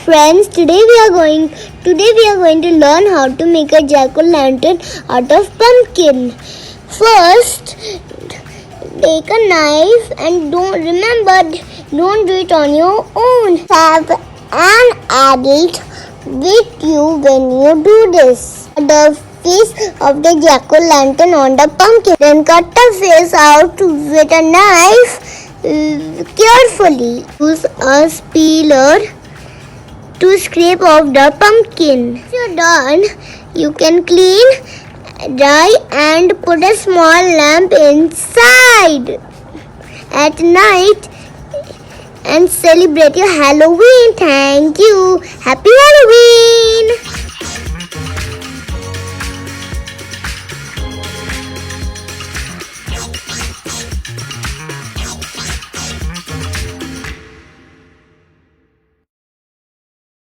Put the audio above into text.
friends, today we are going to learn how to make a jack-o'-lantern out of pumpkin. First, take a knife and don't do it on your own. Have an adult with you when you do this. The face of the jack-o'-lantern on the pumpkin. Then cut the face out with a knife carefully. Use a peeler to scrape off the pumpkin. Once you're done, you can clean, dry and put a small lamp inside at night and celebrate your Halloween. Thank you. Happy Halloween.